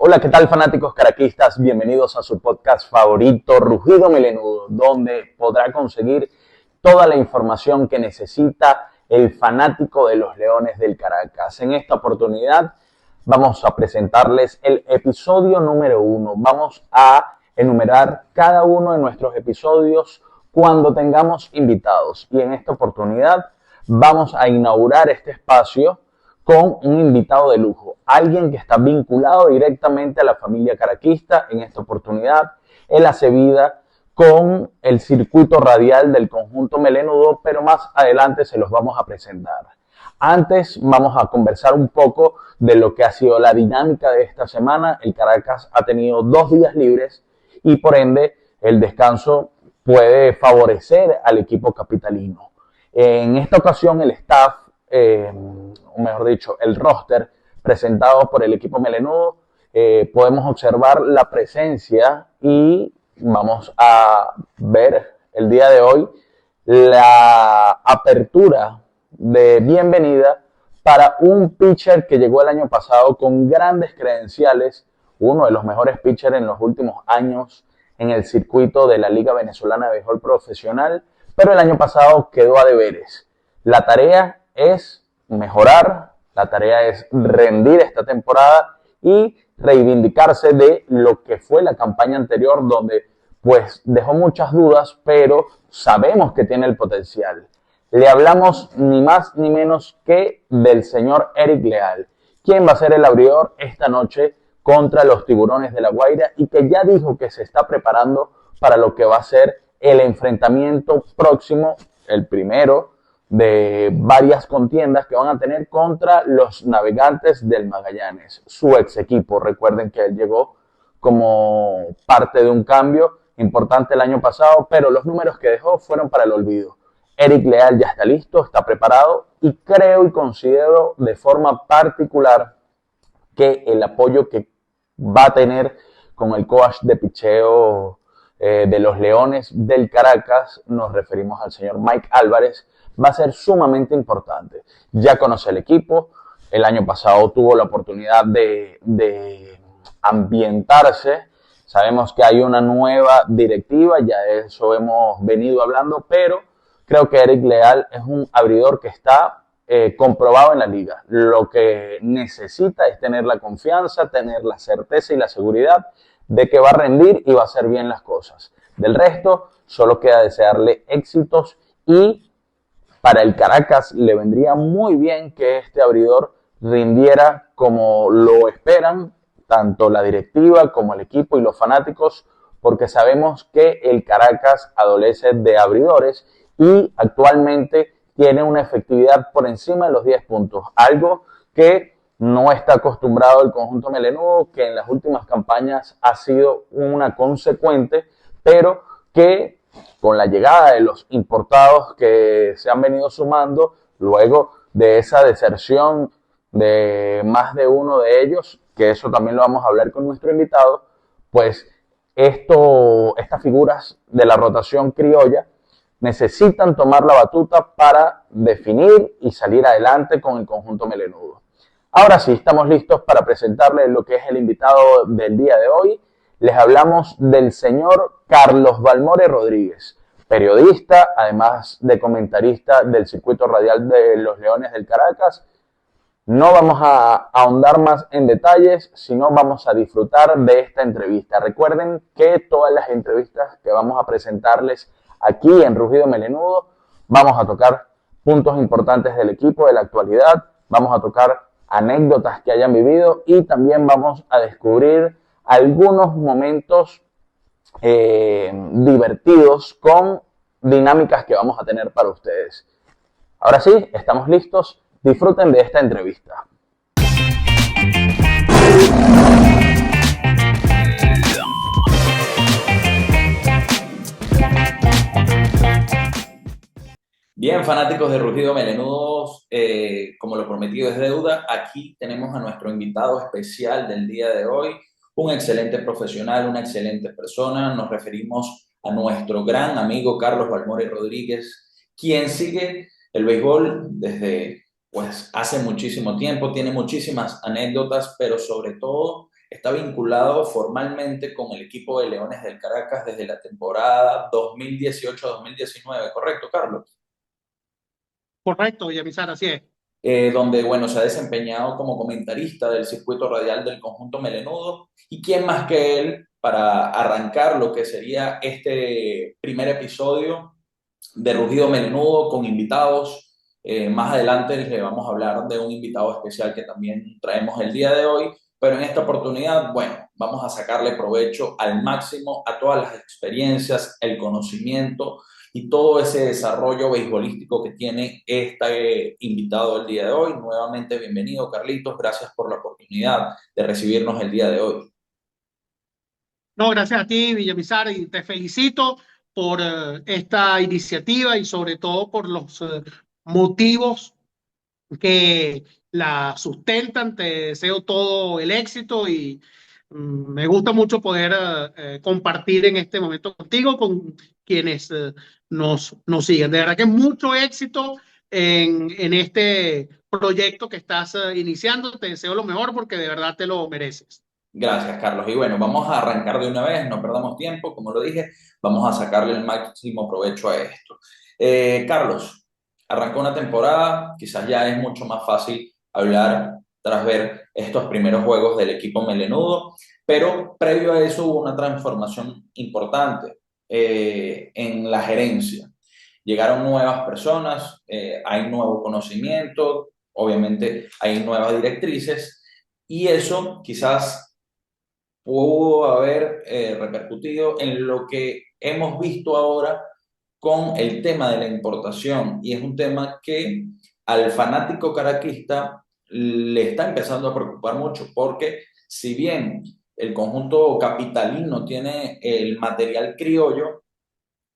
Hola, ¿qué tal fanáticos caraquistas? Bienvenidos a su podcast favorito, Rugido Melenudo, donde podrá conseguir toda la información que necesita el fanático de los Leones del Caracas. En esta oportunidad vamos a presentarles el episodio número 1. Vamos a enumerar cada uno de nuestros episodios cuando tengamos invitados. Y en esta oportunidad vamos a inaugurar este espacio con un invitado de lujo, alguien que está vinculado directamente a la familia caraquista. En esta oportunidad, él hace vida con el circuito radial del conjunto Melenudo, pero más adelante se los vamos a presentar. Antes vamos a conversar un poco de lo que ha sido la dinámica de esta semana. El Caracas ha tenido 2 días libres y por ende el descanso puede favorecer al equipo capitalino. En esta ocasión el staff, o mejor dicho, el roster presentado por el equipo Melenudo, podemos observar la presencia y vamos a ver el día de hoy la apertura de bienvenida para un pitcher que llegó el año pasado con grandes credenciales, uno de los mejores pitchers en los últimos años en el circuito de la Liga Venezolana de Béisbol Profesional, pero el año pasado quedó a deberes. La tarea es mejorar, la tarea es rendir esta temporada y reivindicarse de lo que fue la campaña anterior, donde pues dejó muchas dudas, pero sabemos que tiene el potencial. Le hablamos ni más ni menos que del señor Eric Leal, quien va a ser el abridor esta noche contra los Tiburones de La Guaira y que ya dijo que se está preparando para lo que va a ser el enfrentamiento próximo, el primero de varias contiendas que van a tener contra los Navegantes del Magallanes, su ex equipo. Recuerden que él llegó como parte de un cambio importante el año pasado, pero los números que dejó fueron para el olvido. Eric Leal ya está listo, está preparado y creo y considero de forma particular que el apoyo que va a tener con el coach de picheo de los Leones del Caracas, nos referimos al señor Mike Álvarez, va a ser sumamente importante. Ya conoce el equipo, el año pasado tuvo la oportunidad de ambientarse, sabemos que hay una nueva directiva, ya de eso hemos venido hablando, pero creo que Eric Leal es un abridor que está comprobado en la liga. Lo que necesita es tener la confianza, tener la certeza y la seguridad de que va a rendir y va a hacer bien las cosas. Del resto, solo queda desearle éxitos y para el Caracas le vendría muy bien que este abridor rindiera como lo esperan tanto la directiva como el equipo y los fanáticos, porque sabemos que el Caracas adolece de abridores y actualmente tiene una efectividad por encima de los 10 puntos, algo que no está acostumbrado el conjunto melenudo, que en las últimas campañas ha sido una consecuente, pero que con la llegada de los importados que se han venido sumando, luego de esa deserción de más de uno de ellos, que eso también lo vamos a hablar con nuestro invitado, pues estas figuras de la rotación criolla necesitan tomar la batuta para definir y salir adelante con el conjunto melenudo. Ahora sí, estamos listos para presentarles lo que es el invitado del día de hoy. Les hablamos del señor Carlos Balmore Rodríguez, periodista, además de comentarista del circuito radial de los Leones del Caracas. No vamos a ahondar más en detalles, sino vamos a disfrutar de esta entrevista. Recuerden que todas las entrevistas que vamos a presentarles aquí en Rugido Melenudo, vamos a tocar puntos importantes del equipo, de la actualidad, vamos a tocar anécdotas que hayan vivido y también vamos a descubrir algunos momentos divertidos con dinámicas que vamos a tener para ustedes. Ahora sí, estamos listos. Disfruten de esta entrevista. Bien, fanáticos de Rugido Melenudos, como lo prometido es deuda, aquí tenemos a nuestro invitado especial del día de hoy, un excelente profesional, una excelente persona. Nos referimos a nuestro gran amigo Carlos Balmore Rodríguez, quien sigue el béisbol desde hace muchísimo tiempo, tiene muchísimas anécdotas, pero sobre todo está vinculado formalmente con el equipo de Leones del Caracas desde la temporada 2018-2019, ¿correcto, Carlos? Correcto, Villamizar, así es. Donde, bueno, se ha desempeñado como comentarista del circuito radial del conjunto melenudo. ¿Y quién más que él para arrancar lo que sería este primer episodio de Rugido Melenudo con invitados? Más adelante le vamos a hablar de un invitado especial que también traemos el día de hoy, pero en esta oportunidad, bueno, vamos a sacarle provecho al máximo a todas las experiencias, el conocimiento y todo ese desarrollo beisbolístico que tiene este invitado el día de hoy. Nuevamente, bienvenido, Carlitos. Gracias por la oportunidad de recibirnos el día de hoy. No, gracias a ti, Villamizar, y te felicito por esta iniciativa y sobre todo por los motivos que la sustentan. Te deseo todo el éxito y me gusta mucho poder compartir en este momento contigo, con quienes nos siguen. De verdad que mucho éxito en este proyecto que estás iniciando. Te deseo lo mejor porque de verdad te lo mereces. Gracias, Carlos. Y bueno, vamos a arrancar de una vez, no perdamos tiempo, como lo dije, vamos a sacarle el máximo provecho a esto. Carlos, arrancó una temporada, quizás ya es mucho más fácil hablar tras ver estos primeros juegos del equipo melenudo, pero previo a eso hubo una transformación importante en la gerencia. Llegaron nuevas personas, hay nuevo conocimiento, obviamente hay nuevas directrices y eso quizás pudo haber repercutido en lo que hemos visto ahora con el tema de la importación. Y es un tema que al fanático caraquista le está empezando a preocupar mucho, porque si bien el conjunto capitalino tiene el material criollo,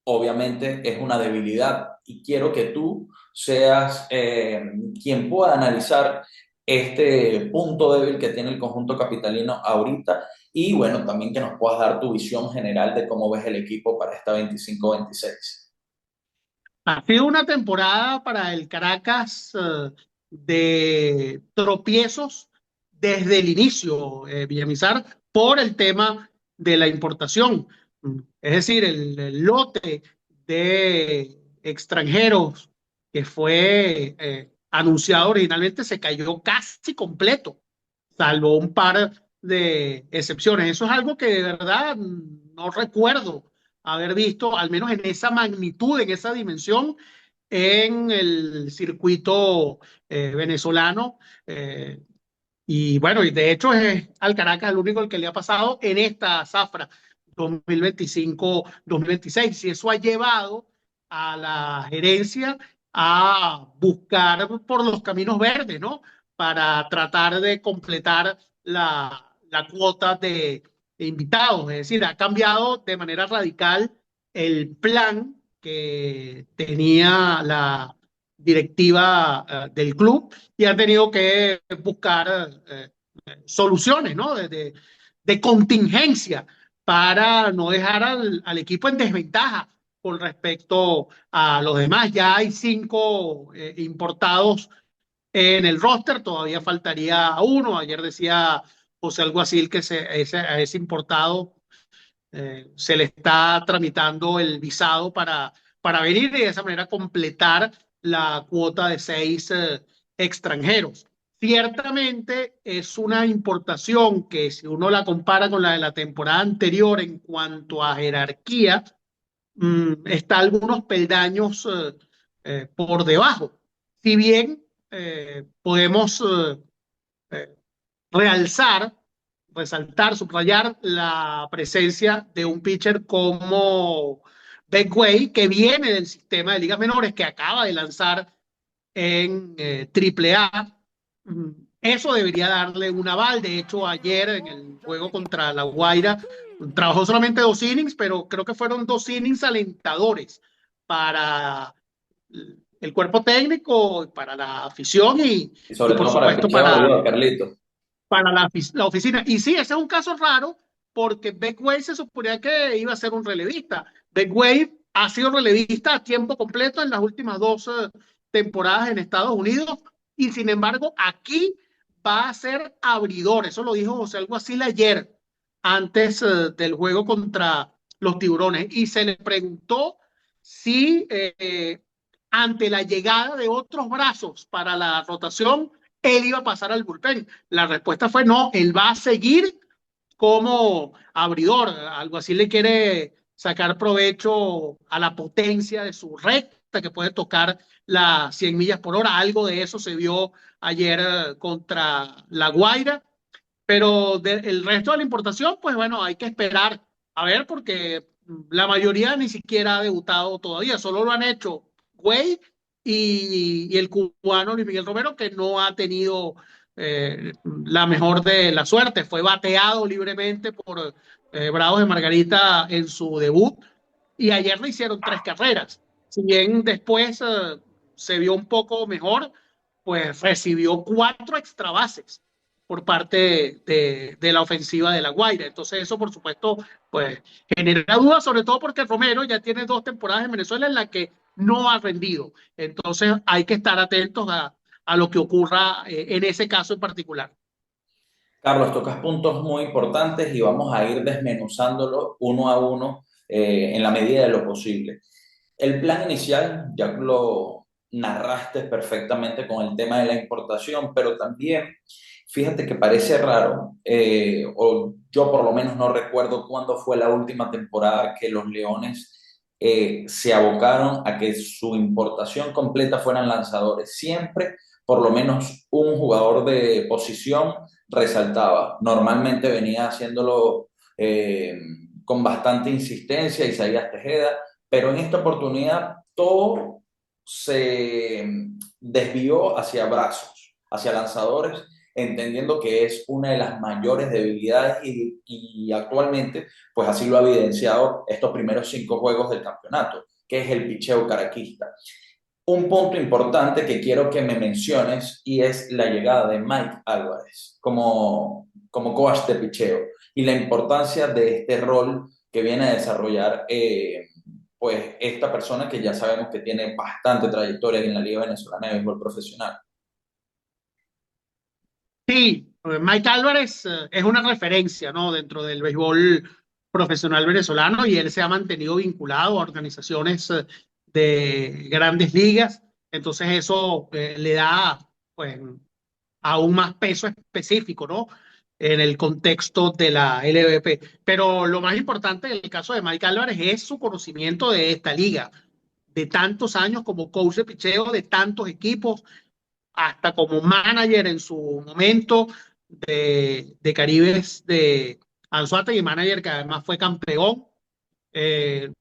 obviamente es una debilidad y quiero que tú seas quien pueda analizar este punto débil que tiene el conjunto capitalino ahorita y bueno, también que nos puedas dar tu visión general de cómo ves el equipo para esta 25-26. Ha sido una temporada para el Caracas de tropiezos desde el inicio, Villamizar, por el tema de la importación. Es decir, el lote de extranjeros que fue anunciado originalmente se cayó casi completo, salvo un par de excepciones. Eso es algo que de verdad no recuerdo haber visto, al menos en esa magnitud, en esa dimensión, en el circuito venezolano. Y bueno, y de hecho es al Caracas el único el que le ha pasado en esta zafra 2025-2026. Y eso ha llevado a la gerencia a buscar por los caminos verdes, ¿no? Para tratar de completar la cuota de invitados. Es decir, ha cambiado de manera radical el plan que tenía la directiva del club y ha tenido que buscar soluciones, ¿no? De contingencia para no dejar al equipo en desventaja con respecto a los demás. Ya hay 5 importados en el roster, todavía faltaría uno. Ayer decía José Alguacil que a ese importado se le está tramitando el visado para venir y de esa manera completar la cuota de 6 extranjeros. Ciertamente es una importación que si uno la compara con la de la temporada anterior en cuanto a jerarquía, está algunos peldaños por debajo. Si bien podemos eh, realzar, resaltar, subrayar la presencia de un pitcher como Beckway, que viene del sistema de ligas menores, que acaba de lanzar en AAA. Eso debería darle un aval. De hecho, ayer en el juego contra La Guaira trabajó solamente 2 innings, pero creo que fueron 2 innings alentadores para el cuerpo técnico, para la afición Y y sobre por todo para el supuesto picheo abridor, Carlito. para la oficina. Y sí, ese es un caso raro porque Beckway se suponía que iba a ser un relevista. Beckway ha sido relevista a tiempo completo en las últimas 2 temporadas en Estados Unidos y sin embargo aquí va a ser abridor. Eso lo dijo José Alguacil ayer, antes del juego contra los Tiburones. Y se le preguntó si ante la llegada de otros brazos para la rotación, él iba a pasar al bullpen. La respuesta fue no, él va a seguir como abridor. Algo así le quiere sacar provecho a la potencia de su recta que puede tocar las 100 millas por hora. Algo de eso se vio ayer contra La Guaira, pero el resto de la importación, pues bueno, hay que esperar a ver porque la mayoría ni siquiera ha debutado todavía, solo lo han hecho Güey y el cubano Luis Miguel Romero, que no ha tenido la mejor de la suerte. Fue bateado libremente por Bravos de Margarita en su debut y ayer le hicieron 3 carreras. Si bien después se vio un poco mejor, pues recibió 4 extra bases por parte de la ofensiva de La Guaira. Entonces eso, por supuesto, pues genera dudas, sobre todo porque Romero ya tiene 2 temporadas en Venezuela en las que no ha rendido. Entonces hay que estar atentos a lo que ocurra en ese caso en particular. Carlos, tocas puntos muy importantes y vamos a ir desmenuzándolo uno a uno en la medida de lo posible. El plan inicial, ya lo narraste perfectamente con el tema de la importación, pero también fíjate que parece raro, o yo por lo menos no recuerdo cuándo fue la última temporada que los Leones se abocaron a que su importación completa fueran lanzadores. Siempre, por lo menos, un jugador de posición resaltaba. Normalmente venía haciéndolo con bastante insistencia Isaías Tejeda, pero en esta oportunidad todo se desvió hacia brazos, hacia lanzadores, entendiendo que es una de las mayores debilidades y actualmente, pues así lo ha evidenciado estos primeros 5 juegos del campeonato, que es el picheo caraquista. Un punto importante que quiero que me menciones y es la llegada de Mike Álvarez como coach de picheo y la importancia de este rol que viene a desarrollar pues esta persona que ya sabemos que tiene bastante trayectoria en la Liga Venezolana de Béisbol Profesional. Sí, Mike Álvarez es una referencia, ¿no? Dentro del béisbol profesional venezolano y él se ha mantenido vinculado a organizaciones de grandes ligas. Entonces eso le da, pues, aún más peso específico, ¿no? En el contexto de la LVP. Pero lo más importante en el caso de Mike Álvarez es su conocimiento de esta liga, de tantos años como coach de picheo, de tantos equipos, hasta como manager en su momento de Caribes de Anzuategui, manager que además fue campeón. Eh,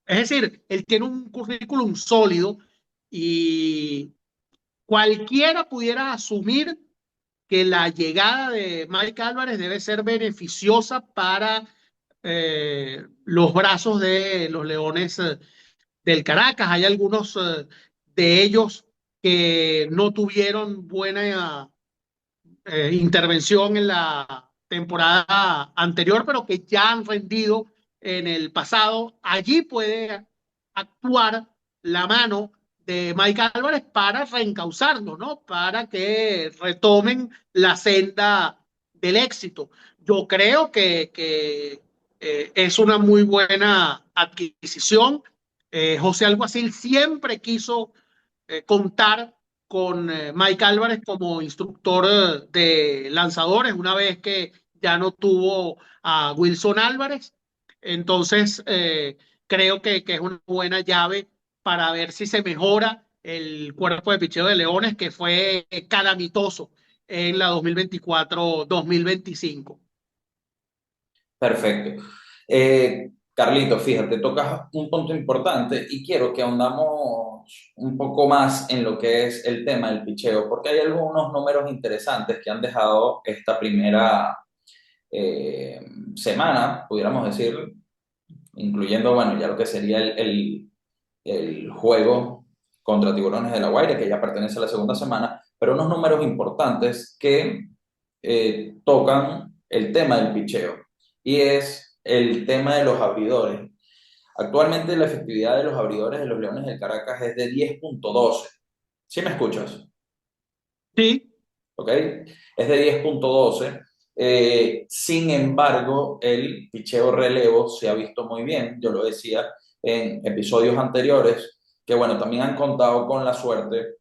es decir, él tiene un currículum sólido y cualquiera pudiera asumir que la llegada de Mike Álvarez debe ser beneficiosa para los brazos de los Leones del Caracas. Hay algunos de ellos que no tuvieron buena intervención en la temporada anterior, pero que ya han rendido en el pasado. Allí puede actuar la mano de Mike Álvarez para reencauzarlo, ¿no? Para que retomen la senda del éxito. Yo creo que es una muy buena adquisición. José Alguacil siempre quiso contar con Mike Álvarez como instructor de lanzadores una vez que ya no tuvo a Wilson Álvarez. Entonces, creo que es una buena llave para ver si se mejora el cuerpo de picheo de Leones, que fue calamitoso en la 2024-2025. Perfecto. Carlito, fíjate, tocas un punto importante y quiero que ahondamos un poco más en lo que es el tema del picheo, porque hay algunos números interesantes que han dejado esta primera eh, semana, pudiéramos decir, incluyendo, bueno, ya lo que sería el juego contra Tiburones de La Guaira, que ya pertenece a la segunda semana, pero unos números importantes que tocan el tema del picheo y es el tema de los abridores. Actualmente la efectividad de los abridores de los Leones del Caracas es de 10.12. ¿Sí me escuchas? Sí, ¿ok? Es de 10.12. Sin embargo, el picheo relevo se ha visto muy bien. Yo lo decía en episodios anteriores, que bueno, también han contado con la suerte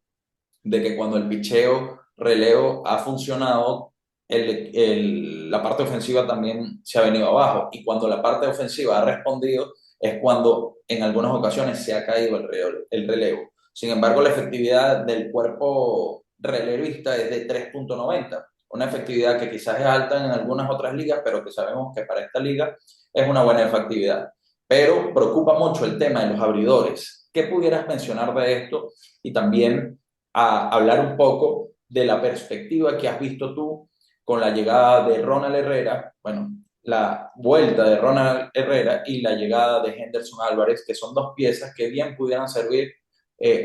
de que cuando el picheo relevo ha funcionado, la parte ofensiva también se ha venido abajo. Y cuando la parte ofensiva ha respondido, es cuando en algunas ocasiones se ha caído el relevo. Sin embargo, la efectividad del cuerpo relevista es de 3.90, una efectividad que quizás es alta en algunas otras ligas, pero que sabemos que para esta liga es una buena efectividad. Pero preocupa mucho el tema de los abridores. ¿Qué pudieras mencionar de esto? Y también a hablar un poco de la perspectiva que has visto tú con la llegada de Ronald Herrera, bueno, la vuelta de Ronald Herrera y la llegada de Henderson Álvarez, que son dos piezas que bien pudieran servir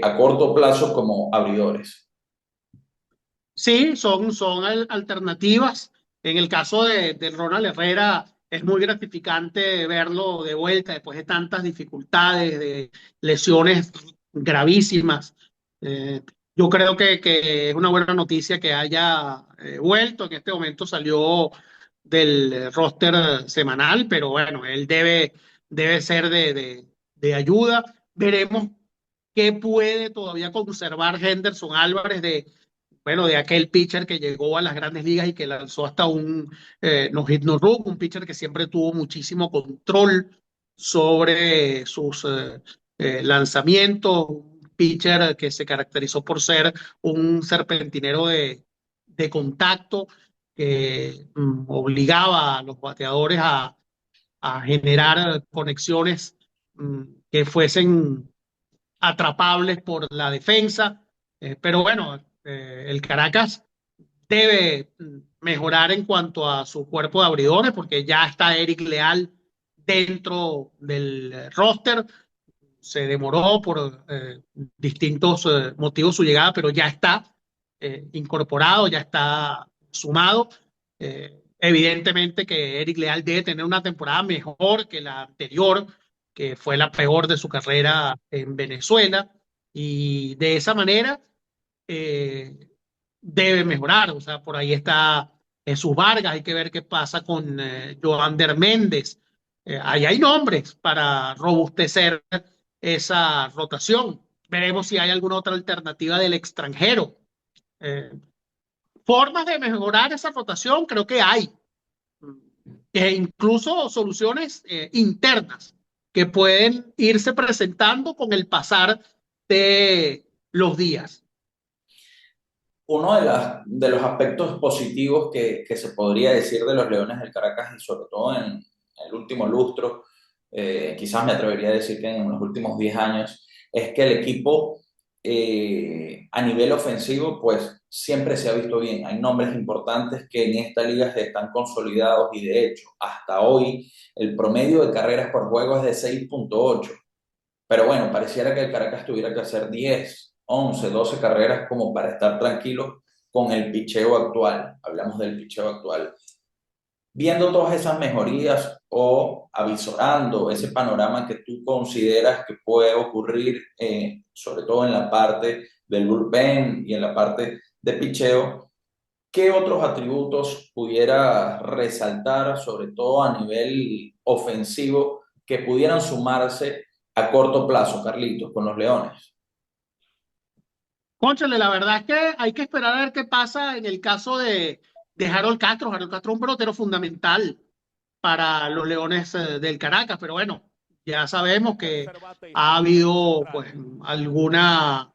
a corto plazo como abridores. Sí, son alternativas. En el caso de Ronald Herrera, es muy gratificante verlo de vuelta después de tantas dificultades, de lesiones gravísimas. Eh, yo creo que es una buena noticia que haya vuelto. En este momento salió del roster semanal, pero bueno, él debe ser de ayuda. Veremos qué puede todavía conservar Henderson Álvarez de aquel pitcher que llegó a las grandes ligas y que lanzó hasta un no hit no run, un pitcher que siempre tuvo muchísimo control sobre sus lanzamientos, un pitcher que se caracterizó por ser un serpentinero de contacto que obligaba a los bateadores a generar conexiones que fuesen atrapables por la defensa. Pero bueno, el Caracas debe mejorar en cuanto a su cuerpo de abridores, porque ya está Eric Leal dentro del roster. Se demoró por distintos motivos su llegada, pero ya está incorporado, ya está sumado. Evidentemente que Eric Leal debe tener una temporada mejor que la anterior, que fue la peor de su carrera en Venezuela, y de esa manera eh, debe mejorar. O sea, por ahí está Jesús Vargas, hay que ver qué pasa con Joander Méndez. Ahí hay nombres para robustecer esa rotación. Veremos si hay alguna otra alternativa del extranjero. Eh, Formas de mejorar esa rotación creo que hay, e incluso soluciones internas que pueden irse presentando con el pasar de los días. Uno de los aspectos positivos que se podría decir de los Leones del Caracas y sobre todo en el último lustro, quizás me atrevería a decir que en los últimos 10 años, es que el equipo a nivel ofensivo pues siempre se ha visto bien. Hay nombres importantes que en esta liga están consolidados y de hecho hasta hoy el promedio de carreras por juego es de 6.8. Pero bueno, pareciera que el Caracas tuviera que hacer 10, 11, 12 carreras como para estar tranquilo con el picheo actual. Hablamos del picheo actual. Viendo todas esas mejorías o avisorando ese panorama que tú consideras que puede ocurrir, sobre todo en la parte del bullpen y en la parte de picheo, ¿qué otros atributos pudiera resaltar, sobre todo a nivel ofensivo, que pudieran sumarse a corto plazo, Carlitos, con los Leones? Cónchale, la verdad es que hay que esperar a ver qué pasa en el caso de Harold Castro. Harold Castro es un pelotero fundamental para los Leones del Caracas, pero bueno, ya sabemos que ha habido pues alguna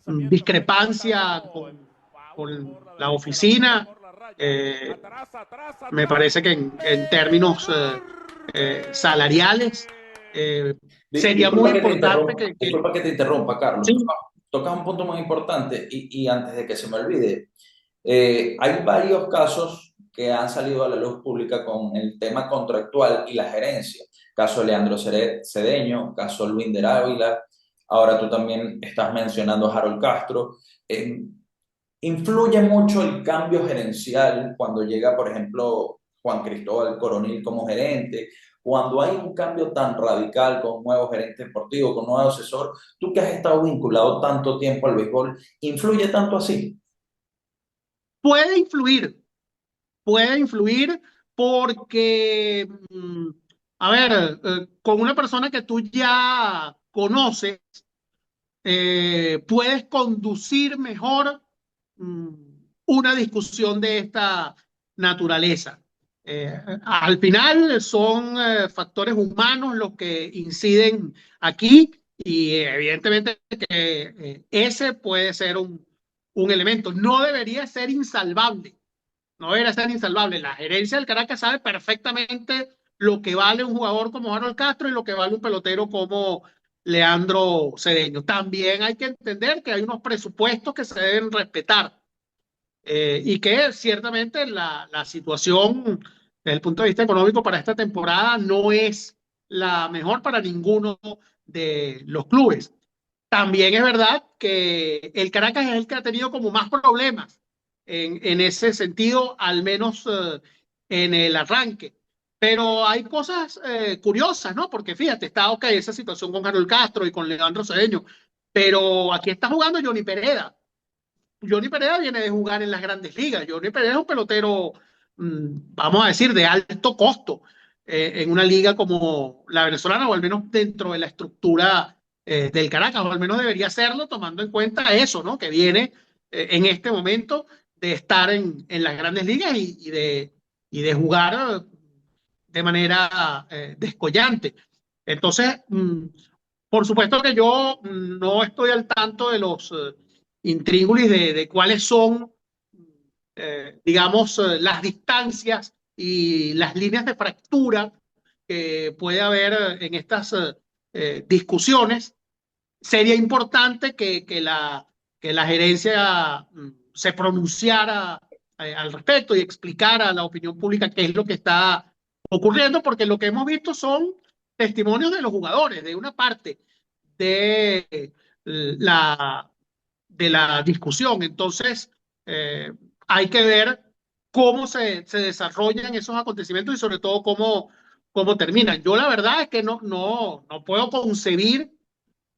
discrepancia con la oficina. Eh, Me parece que en términos salariales sería muy Disculpa que te importante interrumpa, disculpa que te interrumpa, Carlos. sí. Tocas un punto muy importante y antes de que se me olvide, hay varios casos que han salido a la luz pública con el tema contractual y la gerencia. Caso Leandro Cedeño, caso Luinder Ávila, ahora tú también estás mencionando a Harold Castro. Influye mucho el cambio gerencial cuando llega, por ejemplo, Juan Cristóbal Coronil como gerente, cuando hay un cambio tan radical con un nuevo gerente deportivo, con un nuevo asesor, tú que has estado vinculado tanto tiempo al béisbol, ¿influye tanto así? puede influir, puede influir porque, a ver, con una persona que tú ya conoces, puedes conducir mejor mm, una discusión de esta naturaleza. Al final son factores humanos los que inciden aquí y evidentemente que ese puede ser un elemento. No debería ser insalvable, no debería ser insalvable. La gerencia del Caracas sabe perfectamente lo que vale un jugador como Harold Castro y lo que vale un pelotero como Leandro Cedeño. También hay que entender que hay unos presupuestos que se deben respetar y que ciertamente la situación desde el punto de vista económico para esta temporada no es la mejor para ninguno de los clubes. También es verdad que el Caracas es el que ha tenido como más problemas en ese sentido, al menos en el arranque. Pero hay cosas curiosas, ¿no? Porque fíjate, está ok esa situación con Harold Castro y con Leandro Cedeño, pero aquí está jugando Johnny Pereda. Johnny Pereda viene de jugar en las grandes ligas. Johnny Pereda es un pelotero, vamos a decir, de alto costo en una liga como la venezolana, o al menos dentro de la estructura del Caracas, o al menos debería serlo, tomando en cuenta eso, ¿no? Que viene en este momento de estar en las grandes ligas y de jugar de manera descollante. Entonces, por supuesto que yo no estoy al tanto de los intríngulis de cuáles son, digamos, las distancias y las líneas de fractura que puede haber en estas discusiones. Sería importante que la gerencia se pronunciara al respecto y explicara a la opinión pública qué es lo que está ocurriendo, porque lo que hemos visto son testimonios de los jugadores, de una parte de la, de la discusión. Entonces, eh, hay que ver cómo se desarrollan esos acontecimientos y sobre todo cómo terminan. Yo la verdad es que no puedo concebir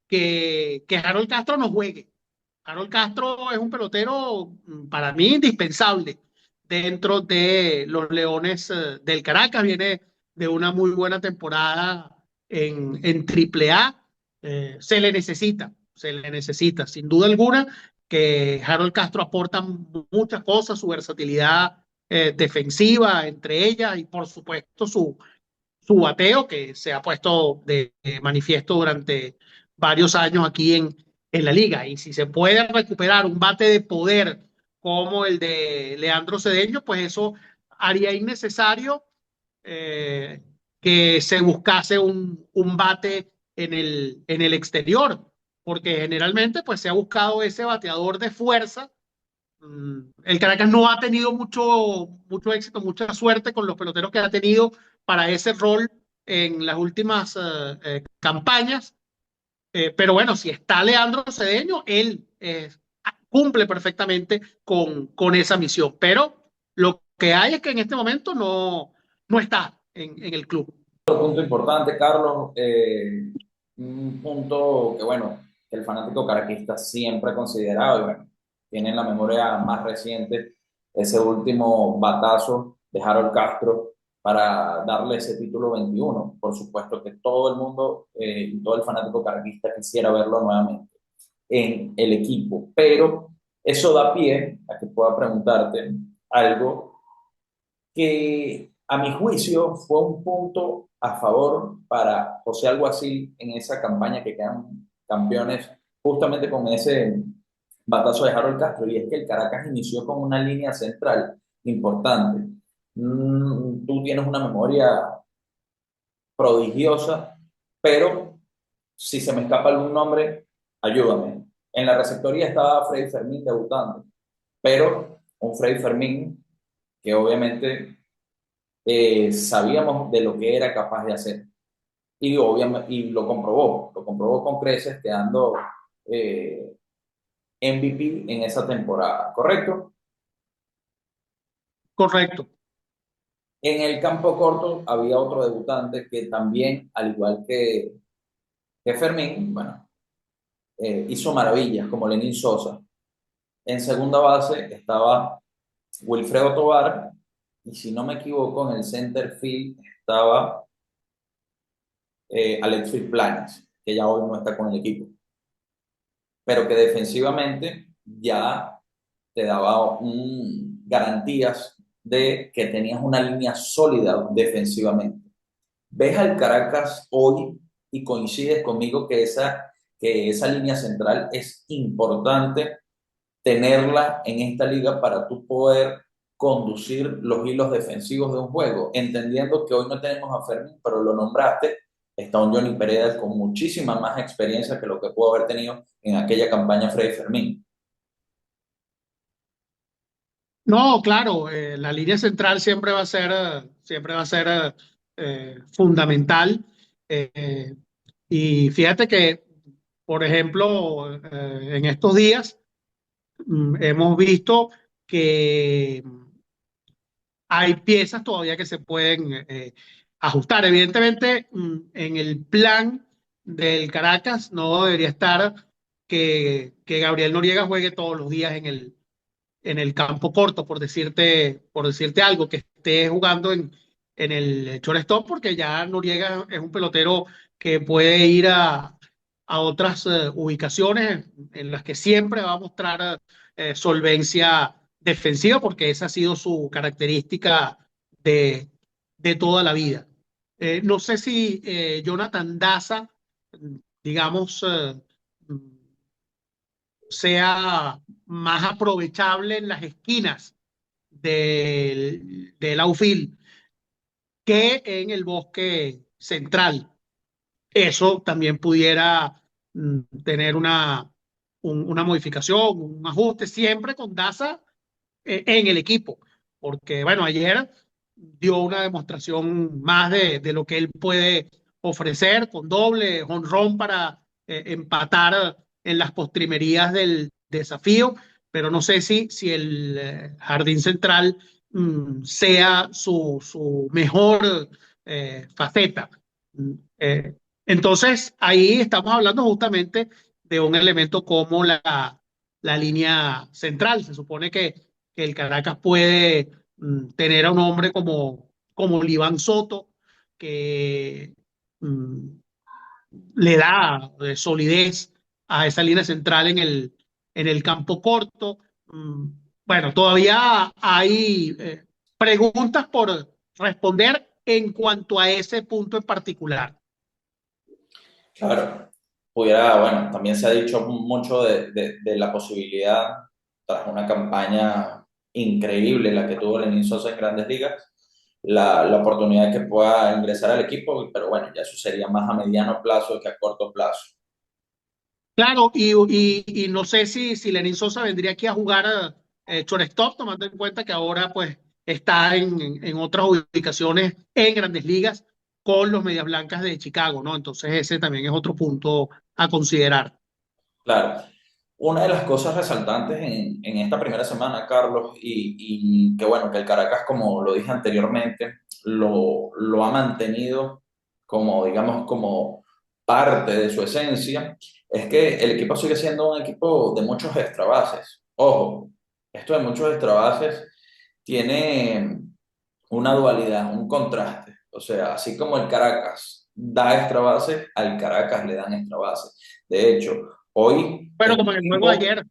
que Harold Castro no juegue. Harold Castro es un pelotero para mí indispensable dentro de los Leones del Caracas. Viene de una muy buena temporada en AAA. Se le necesita, sin duda alguna, que Harold Castro aporta muchas cosas, su versatilidad defensiva entre ellas y por supuesto su bateo que se ha puesto de manifiesto durante varios años aquí en la liga. Y si se puede recuperar un bate de poder como el de Leandro Cedeño, pues eso haría innecesario eh, que se buscase un bate en el exterior, porque generalmente pues se ha buscado ese bateador de fuerza. El Caracas no ha tenido mucho éxito, mucha suerte con los peloteros que ha tenido para ese rol en las últimas campañas. Pero bueno, si está Leandro Cedeño, él cumple perfectamente con esa misión. Pero lo que hay es que en este momento no está en el club. Otro punto importante, Carlos, un punto que, bueno, que el fanático caraquista siempre ha considerado, y bueno, tiene en la memoria más reciente ese último batazo de Harold Castro para darle ese título 21. Por supuesto que todo el mundo y todo el fanático caraquista quisiera verlo nuevamente en el equipo, pero eso da pie a que pueda preguntarte algo que a mi juicio fue un punto a favor para José Alguacil en esa campaña que quedan campeones justamente con ese batazo de Harold Castro, y es que el Caracas inició con una línea central importante. Tú tienes una memoria prodigiosa, pero si se me escapa algún nombre, ayúdame. En la receptoría estaba Freddy Fermín debutando, pero un Freddy Fermín que obviamente sabíamos de lo que era capaz de hacer. Y obviamente, y lo comprobó con creces, quedando eh, MVP en esa temporada, ¿correcto? Correcto. En el campo corto había otro debutante que también, al igual que Fermín, bueno, hizo maravillas, como Lenín Sosa. En segunda base estaba Wilfredo Tovar, y si no me equivoco, en el center field estaba Alexis Planes, que ya hoy no está con el equipo, pero que defensivamente ya te daba garantías de que tenías una línea sólida defensivamente. Ves al Caracas hoy y coincides conmigo que esa línea central es importante tenerla en esta liga para tú poder conducir los hilos defensivos de un juego, entendiendo que hoy no tenemos a Fermín, pero lo nombraste, está un Johnny Pereira con muchísima más experiencia que lo que pudo haber tenido en aquella campaña Freddy Fermín. No, claro, la línea central siempre va a ser fundamental. Eh, y fíjate que, por ejemplo, en estos días hemos visto que hay piezas todavía que se pueden ajustar. Evidentemente, en el plan del Caracas no debería estar que Gabriel Noriega juegue todos los días en el campo corto, por decirte algo, que esté jugando en el shortstop, porque ya Noriega es un pelotero que puede ir a otras ubicaciones en las que siempre va a mostrar solvencia defensiva, porque esa ha sido su característica de, de toda la vida. No sé si Jonathan Daza, digamos, sea más aprovechable en las esquinas del outfield que en el bosque central. Eso también pudiera tener una modificación, un ajuste, siempre con Daza en el equipo, porque bueno, ayer dio una demostración más de lo que él puede ofrecer con doble jonrón para empatar en las postrimerías del desafío, pero no sé si el jardín central sea su mejor faceta. Mm, eh, entonces, ahí estamos hablando justamente de un elemento como la línea central. Se supone que el Caracas puede tener a un hombre como Liván Soto, que mm, le da solidez a esa línea central en el campo corto. Mm, bueno, todavía hay preguntas por responder en cuanto a ese punto en particular. Claro, pudiera, bueno, también se ha dicho mucho de la posibilidad, tras una campaña increíble la que tuvo Lenin Sosa en Grandes Ligas, la oportunidad de que pueda ingresar al equipo, pero bueno, ya eso sería más a mediano plazo que a corto plazo. Claro, y no sé si Lenin Sosa vendría aquí a jugar shortstop, tomando en cuenta que ahora pues está en otras ubicaciones en Grandes Ligas con los Medias Blancas de Chicago, ¿no? Entonces ese también es otro punto a considerar. Claro, una de las cosas resaltantes en esta primera semana, Carlos, y que bueno, que el Caracas, como lo dije anteriormente, lo ha mantenido como, digamos, como parte de su esencia, es que el equipo sigue siendo un equipo de muchos extra bases. Ojo, esto de muchos extra bases tiene una dualidad, un contraste. O sea, así como el Caracas da extra bases, al Caracas le dan extra bases. De hecho, hoy es Bueno, el como en el juego de equipo, ayer.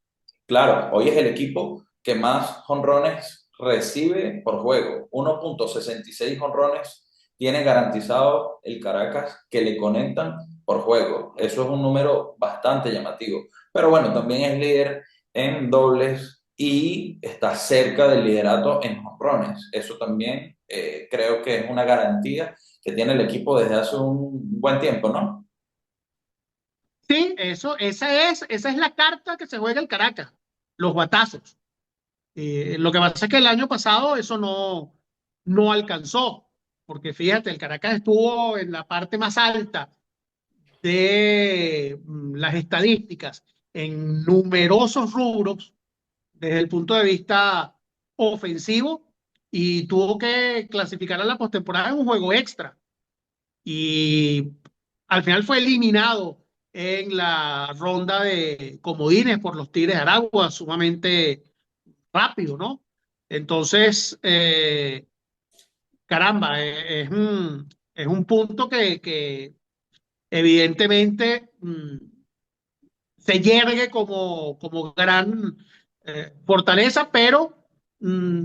claro, hoy es el equipo que más jonrones recibe por juego. 1.66 jonrones tiene garantizado el Caracas que le conectan por juego. Eso es un número bastante llamativo. Pero bueno, también es líder en dobles y está cerca del liderato en jonrones. Eso también creo que es una garantía que tiene el equipo desde hace un buen tiempo, ¿no? Sí, esa es la carta que se juega el Caracas, los batazos. Lo que pasa es que el año pasado eso no alcanzó, porque fíjate, el Caracas estuvo en la parte más alta de las estadísticas en numerosos rubros desde el punto de vista ofensivo y tuvo que clasificar a la postemporada en un juego extra. Y al final fue eliminado en la ronda de comodines por los Tigres de Aragua, sumamente rápido, ¿no? Entonces, caramba, es un punto que evidentemente se yergue como gran fortaleza, pero mm,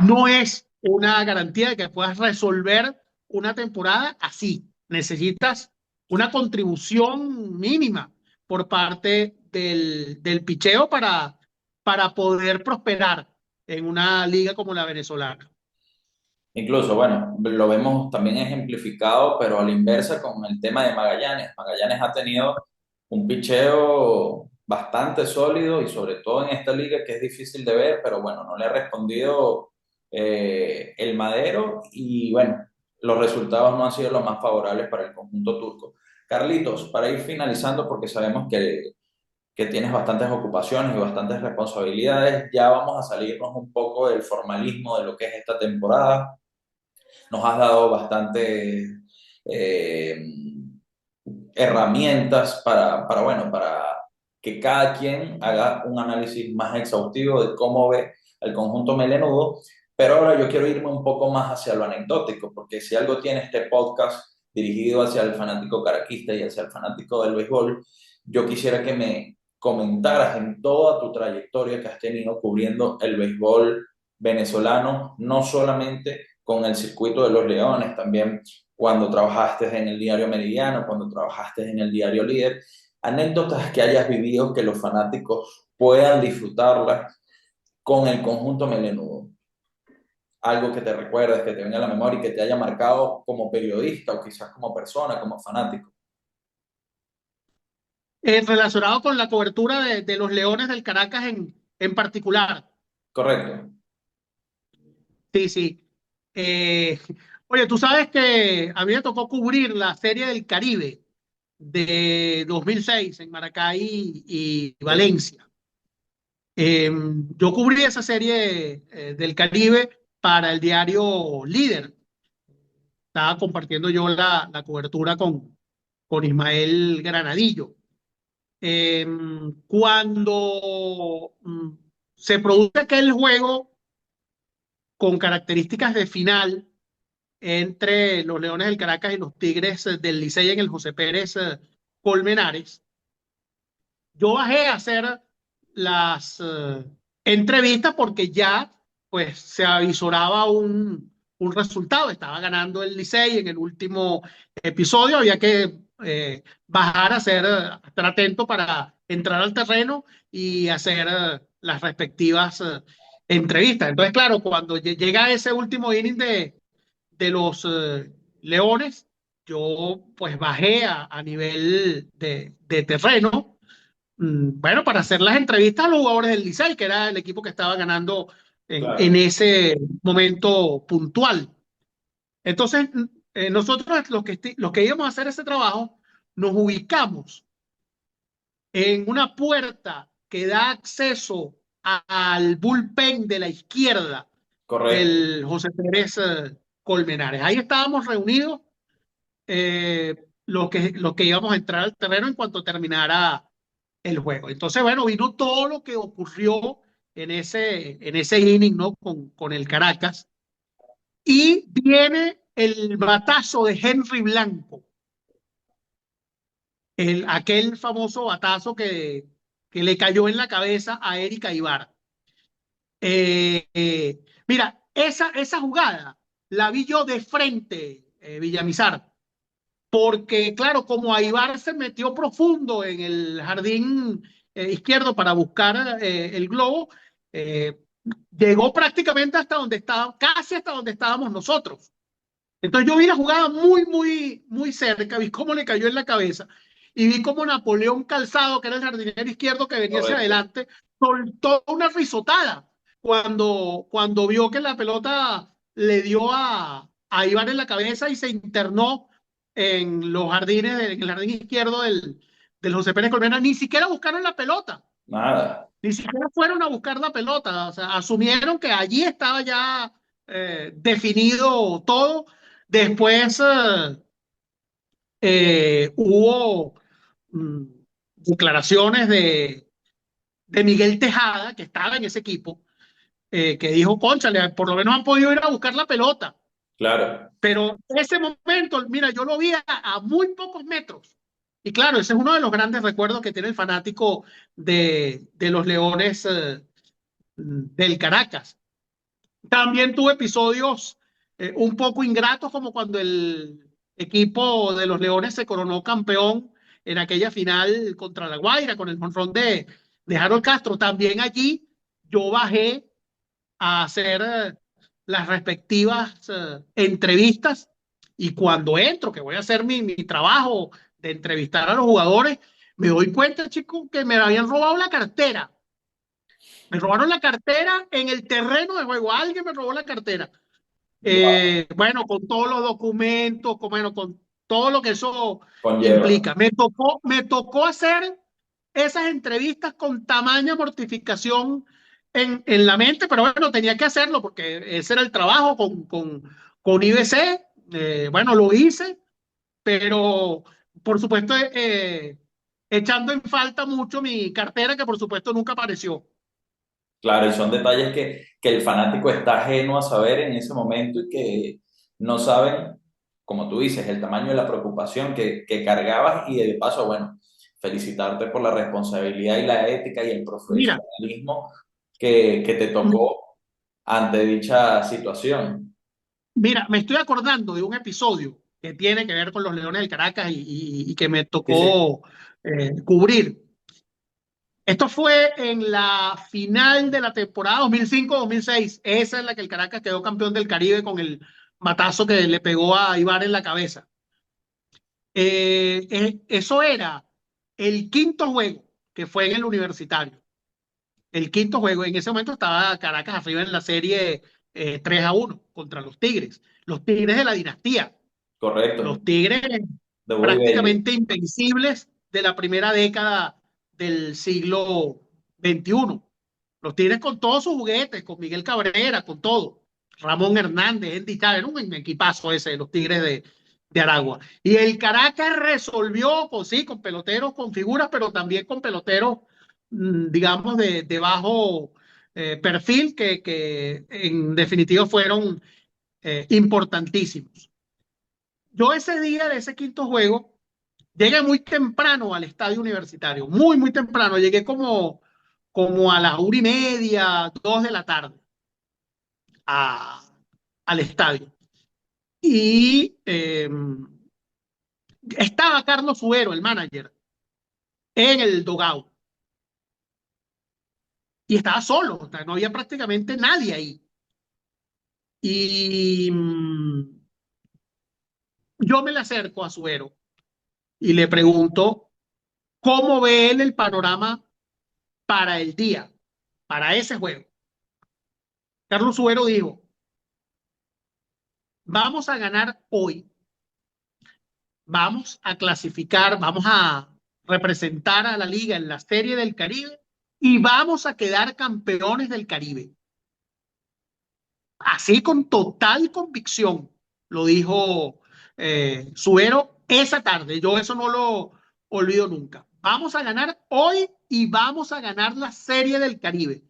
no es una garantía de que puedas resolver una temporada así. Necesitas una contribución mínima por parte del picheo para poder prosperar en una liga como la venezolana. Incluso, bueno, lo vemos también ejemplificado, pero a la inversa con el tema de Magallanes. Magallanes ha tenido un picheo bastante sólido y sobre todo en esta liga que es difícil de ver, pero bueno, no le ha respondido el Madero y bueno, los resultados no han sido los más favorables para el conjunto turco. Carlitos, para ir finalizando, porque sabemos que tienes bastantes ocupaciones y bastantes responsabilidades, ya vamos a salirnos un poco del formalismo de lo que es esta temporada. Nos has dado bastantes herramientas bueno, para que cada quien haga un análisis más exhaustivo de cómo ve el conjunto melenudo, pero ahora yo quiero irme un poco más hacia lo anecdótico, porque si algo tiene este podcast dirigido hacia el fanático caraquista y hacia el fanático del béisbol, yo quisiera que me comentaras en toda tu trayectoria que has tenido cubriendo el béisbol venezolano, no solamente con el circuito de los Leones, también cuando trabajaste en el diario Meridiano, cuando trabajaste en el diario Líder, anécdotas que hayas vivido que los fanáticos puedan disfrutarlas con el conjunto melenudo. Algo que te recuerdes, que te venga a la memoria y que te haya marcado como periodista o quizás como persona, como fanático. Relacionado con la cobertura de los Leones del Caracas en particular. Correcto. Sí, sí. Eh, Oye, tú sabes que a mí me tocó cubrir la Serie del Caribe de 2006 en Maracay y Sí, Valencia. Yo cubrí esa serie del Caribe para el diario Líder. Estaba compartiendo yo la cobertura con Ismael Granadillo. Cuando se produce aquel juego con características de final entre los Leones del Caracas y los Tigres del Licey en el José Pérez Colmenares, yo bajé a hacer las entrevistas porque ya pues se avisoraba un resultado. Estaba ganando el Licey en el último episodio, había que bajar a estar atento para entrar al terreno y hacer las respectivas entrevistas. Entonces, claro, cuando llega ese último inning de los Leones, yo pues bajé a nivel de terreno, bueno, para hacer las entrevistas a los jugadores del Licey, que era el equipo que estaba ganando en claro, ese momento puntual. Entonces, nosotros los que íbamos a hacer ese trabajo, nos ubicamos en una puerta que da acceso al bullpen de la izquierda correcto. del José Pérez Colmenares. Ahí estábamos reunidos los que íbamos a entrar al terreno en cuanto terminara el juego. Entonces, bueno, vino todo lo que ocurrió en ese inning, ¿no? Con el Caracas. Y viene el batazo de Henry Blanco, aquel famoso batazo que le cayó en la cabeza a Erika Ibar. Mira, esa jugada la vi yo de frente, Villamizar, porque claro, como Aibar se metió profundo en el jardín izquierdo para buscar el globo, eh, llegó prácticamente hasta donde estaba, casi hasta donde estábamos nosotros. Entonces yo vi la jugada muy cerca, vi cómo le cayó en la cabeza y vi cómo Napoleón Calzado, que era el jardinero izquierdo que venía hacia Correcto. adelante, soltó una risotada cuando vio que la pelota le dio a Iván en la cabeza y se internó en los jardines, en el jardín izquierdo del José Pérez Colmena. Ni siquiera buscaron la pelota, Nada. ni siquiera fueron a buscar la pelota, o sea, asumieron que allí estaba ya definido todo. Después hubo mm, declaraciones de Miguel Tejada, que estaba en ese equipo, que dijo, cónchale, por lo menos han podido ir a buscar la pelota. Claro, Pero ese momento, mira, yo lo vi a muy pocos metros. Y claro, ese es uno de los grandes recuerdos que tiene el fanático de los Leones del Caracas. También tuve episodios un poco ingratos, como cuando el equipo de los Leones se coronó campeón en aquella final contra La Guaira con el jonrón de Harold Castro. También allí yo bajé a hacer las respectivas entrevistas, y cuando entro, que voy a hacer mi trabajo de entrevistar a los jugadores, me doy cuenta, chicos, que me habían robado la cartera. Me robaron la cartera en el terreno de juego. Alguien me robó la cartera. wow, Bueno, con todos los documentos, bueno, con todo lo que eso conlleva. implica. Me tocó hacer esas entrevistas con tamaña mortificación en la mente, pero bueno, tenía que hacerlo porque ese era el trabajo con IBC. Bueno, lo hice, pero por supuesto, echando en falta mucho mi cartera, que por supuesto nunca apareció. Claro, y son detalles que el fanático está ajeno a saber en ese momento y que no saben, como tú dices, el tamaño de la preocupación que cargabas y de paso, bueno, felicitarte por la responsabilidad y la ética y el Mira, profesionalismo que te tocó ante dicha situación. Mira, me estoy acordando de un episodio que tiene que ver con los Leones del Caracas y que me Sí, sí, tocó cubrir. Esto fue en la final de la temporada 2005-2006. Esa es la que el Caracas quedó campeón del Caribe con el matazo que le pegó a Ibar en la cabeza. Eso era el quinto juego que fue en el Universitario. El quinto juego, en ese momento estaba Caracas arriba en la serie 3-1 contra los Tigres. Los Tigres de la dinastía. correcto, Los Tigres de Bobby Bailey, prácticamente invencibles de la primera década del siglo XXI. Los Tigres con todos sus juguetes, con Miguel Cabrera, con todo. Ramón Hernández, Andy Chávez, era un equipazo ese de los Tigres de Aragua. Y el Caracas resolvió, pues sí, con peloteros, con figuras, pero también con peloteros, digamos, de bajo perfil, que en definitiva fueron importantísimos. Yo ese día de ese quinto juego llegué muy temprano al estadio universitario, muy, muy temprano. Llegué como a las 1:30, 2 de la tarde a, al estadio. Y estaba Carlos Suero, el manager, en el dugout. Y estaba solo, o sea, no había prácticamente nadie ahí. Y yo me le acerco a Suero y le pregunto cómo ve él el panorama para el día, para ese juego. Carlos Suero dijo, vamos a ganar hoy, vamos a clasificar, vamos a representar a la liga en la Serie del Caribe y vamos a quedar campeones del Caribe. Así con total convicción lo dijo Suero esa tarde. Yo eso no lo olvido nunca. Vamos a ganar hoy y vamos a ganar la Serie del Caribe,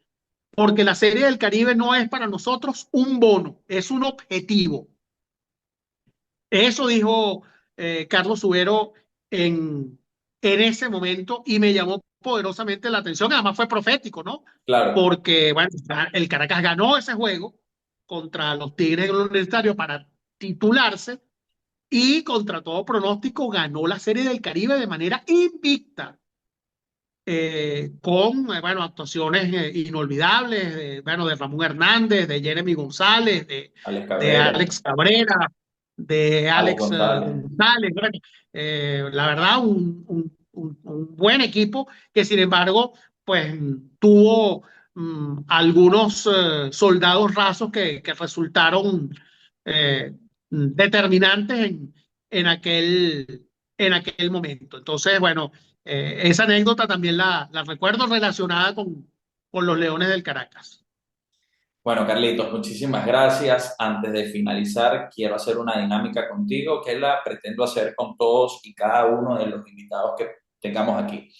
porque la Serie del Caribe no es para nosotros un bono, es un objetivo. Eso dijo Carlos Subero en ese momento y me llamó poderosamente la atención. Además fue profético, ¿no? claro. Porque, bueno, el Caracas ganó ese juego contra los Tigres del Universitario para titularse, y contra todo pronóstico ganó la Serie del Caribe de manera invicta, con, bueno, actuaciones inolvidables, bueno, de Ramón Hernández, de Jeremy González, Alex de Cabrera, Alex Cabrera, de Alex Alex González. González. Bueno, la verdad, un buen equipo que sin embargo, pues tuvo algunos soldados rasos que resultaron determinantes en aquel, en aquel momento. Entonces, bueno, esa anécdota también la recuerdo relacionada con los Leones del Caracas. Bueno, Carlitos, muchísimas gracias. Antes de finalizar, quiero hacer una dinámica contigo que la pretendo hacer con todos y cada uno de los invitados que tengamos aquí.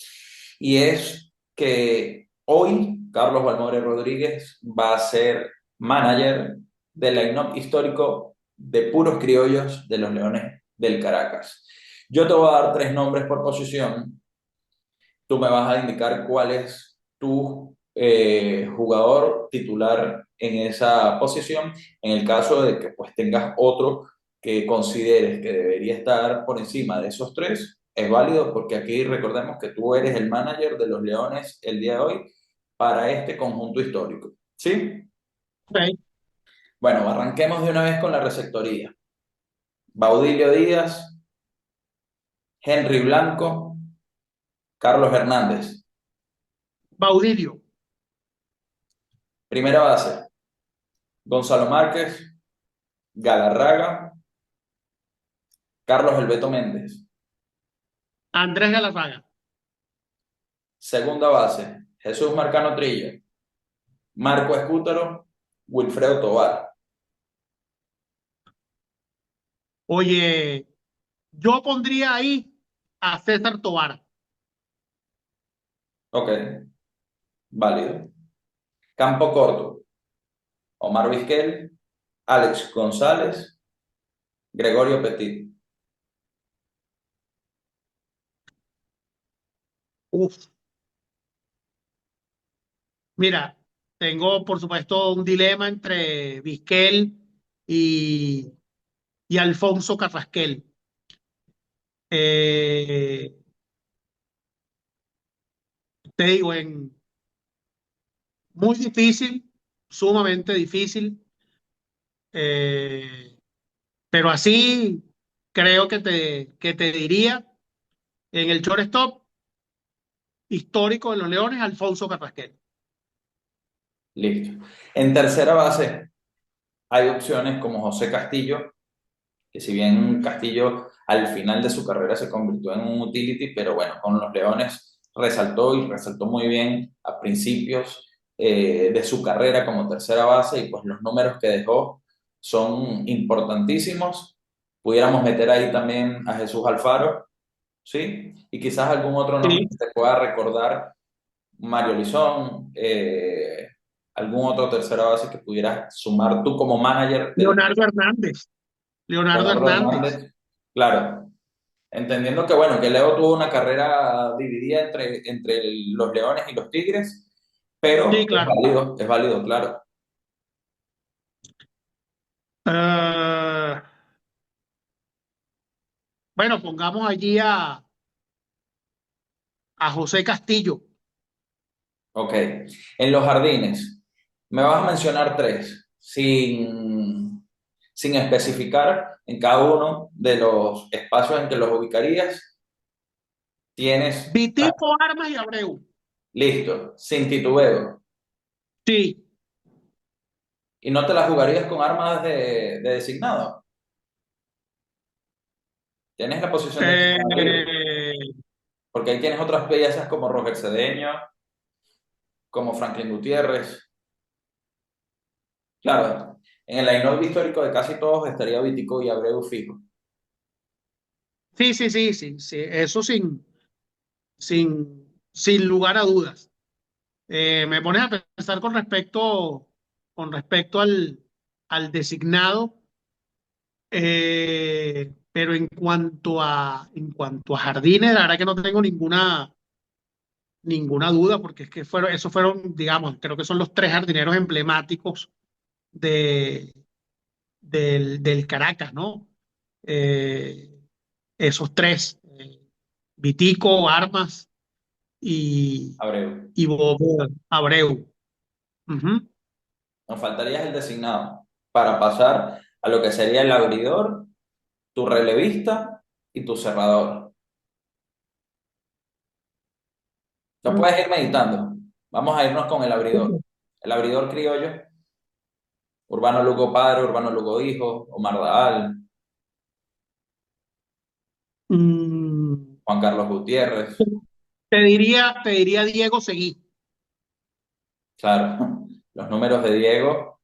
Y es que Hoy, Carlos Balmore Rodríguez va a ser manager del line-up histórico de puros criollos de los Leones del Caracas. Yo te voy a dar tres nombres por posición. Tú me vas a indicar cuál es tu jugador titular en esa posición. En el caso de que pues tengas otro que consideres que debería estar por encima de esos tres, es válido porque aquí recordemos que tú eres el manager de los Leones el día de hoy para este conjunto histórico. ¿Sí? Ok. Bueno, arranquemos de una vez con la receptoría. Baudilio Díaz, Henry Blanco, Carlos Hernández. Baudilio, Primera base, Gonzalo Márquez, Galarraga, Carlos Alberto Méndez. Andrés Galarraga. Segunda base, Jesús Marcano Trillo, Marco Escútaro, Wilfredo Tovar. Oye, yo pondría ahí a César Tovar. Ok, válido. Campo corto, Omar Vizquel, Alex González, Gregorio Petit. Uf, mira, tengo por supuesto un dilema entre Vizquel y, y Alfonso Carrasquel. Eh, te digo, muy difícil, sumamente difícil, eh, pero así creo que te diría en el shortstop histórico de los Leones, Alfonso Carrasquel. Listo. En tercera base hay opciones como José Castillo, que si bien Castillo al final de su carrera se convirtió en un utility, pero bueno, con los Leones resaltó y resaltó muy bien a principios de su carrera como tercera base y pues los números que dejó son importantísimos. Pudiéramos meter ahí también a Jesús Alfaro, ¿sí? Y quizás algún otro nombre Sí. que te pueda recordar, Mario Lizón, algún otro tercera base que pudieras sumar tú como manager del Leonardo Hernández. Leonardo Leonardo Hernández. Hernández. Claro, entendiendo que, bueno, que Leo tuvo una carrera dividida entre los Leones y los Tigres, Sí, pero claro. es válido, claro. Ah, bueno, pongamos allí a José Castillo. Ok. En los jardines, me vas a mencionar tres, sin especificar en cada uno de los espacios en que los ubicarías. Tienes, Vitico, Armas y Abreu. listo, sin titubeo. Sí. ¿Y no te las jugarías con armas de designado? Tienes la posición de designado libre. Eh, Porque ahí tienes otras piezas como Roger Cedeño, como Franklin Gutiérrez. Claro, en el line histórico de casi todos estaría Vitico y Abreu fijo. sí, sí, sí, sí, sí. Eso sin lugar a dudas. Me pones a pensar con respecto al designado, pero en cuanto a jardines, la verdad que no tengo ninguna duda, porque es que esos fueron, digamos, creo que son los tres jardineros emblemáticos de, del Caracas, ¿no? Eh, esos tres, Vitico, Armas y, Abreu. y Bobo Abreu. Ujú. Nos faltaría el designado para pasar a lo que sería el abridor, tu relevista y tu cerrador. Lo puedes ir meditando. Vamos a irnos con el abridor. El abridor criollo, Urbano Lugo padre, Urbano Lugo hijo, Omar Daal, Mm, Juan Carlos Gutiérrez. te diría Diego Seguí. Claro, los números de Diego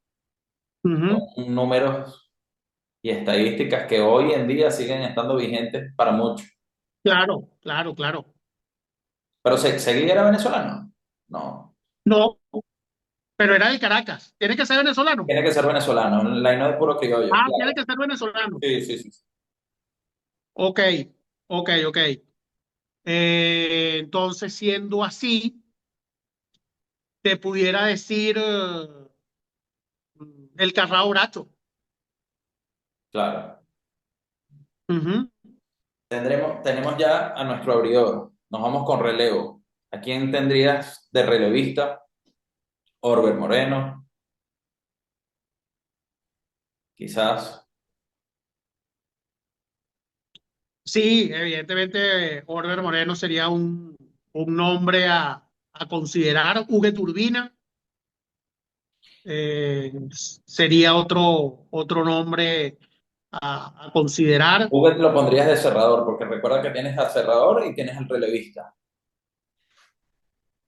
Ujú. son números y estadísticas que hoy en día siguen estando vigentes para muchos. Claro, claro, claro. Pero Seguí era venezolano. No. No, pero era del Caracas. Tiene que ser venezolano. Tiene que ser venezolano, la no de puro criollo, Ah, tiene claro. que ser venezolano. Sí, sí, sí. Ok, ok. Entonces, siendo así, te pudiera decir el Carrao Bracho. Claro. Ujú. Tenemos ya a nuestro abridor. Nos vamos con relevo. ¿A quién tendrías de relevista? Orber Moreno, quizás. Sí, evidentemente, Orber Moreno sería un nombre a considerar. Hugo Turbina sería otro nombre a considerar. Huguet lo pondrías de cerrador, porque recuerda que tienes al cerrador y tienes al relevista.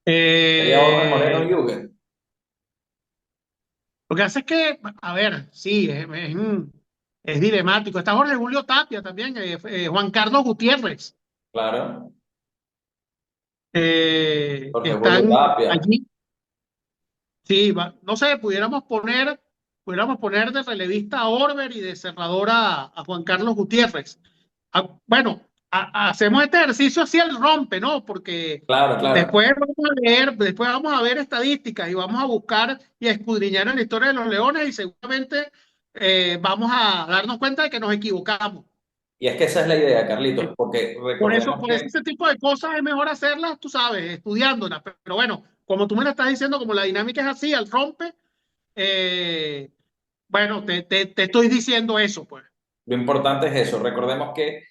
Sería Orber Moreno Eh, y Huguet. lo que hace es que, a ver, sí, es dilemático. Está Jorge Julio Tapia también, Juan Carlos Gutiérrez, Claro. que Jorge Julio están Tapia. allí. Sí, no sé, pudiéramos poner de relevista a Orber y de cerrador a Juan Carlos Gutiérrez. Bueno, hacemos este ejercicio así el rompe, ¿no? Porque Claro, claro. después vamos a ver estadísticas y vamos a buscar y a escudriñar en la historia de los Leones y seguramente vamos a darnos cuenta de que nos equivocamos. Y es que esa es la idea, Carlitos, porque Por eso, recordemos por eso que, ese tipo de cosas es mejor hacerlas, tú sabes, estudiándolas. Pero bueno, como tú me lo estás diciendo, como la dinámica es así, al rompe, eh, bueno, te estoy diciendo eso, pues. lo importante es eso. Recordemos que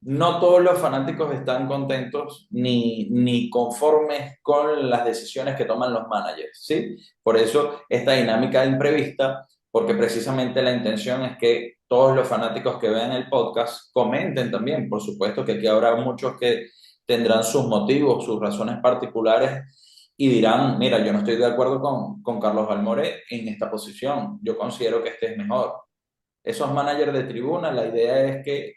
no todos los fanáticos están contentos ni conformes con las decisiones que toman los managers, ¿sí? Por eso esta dinámica imprevista, porque precisamente la intención es que todos los fanáticos que vean el podcast comenten también. Por supuesto que aquí habrá muchos que tendrán sus motivos, sus razones particulares y dirán, mira, yo no estoy de acuerdo con Carlos Balmore en esta posición, yo considero que este es mejor. Esos managers de tribuna, la idea es que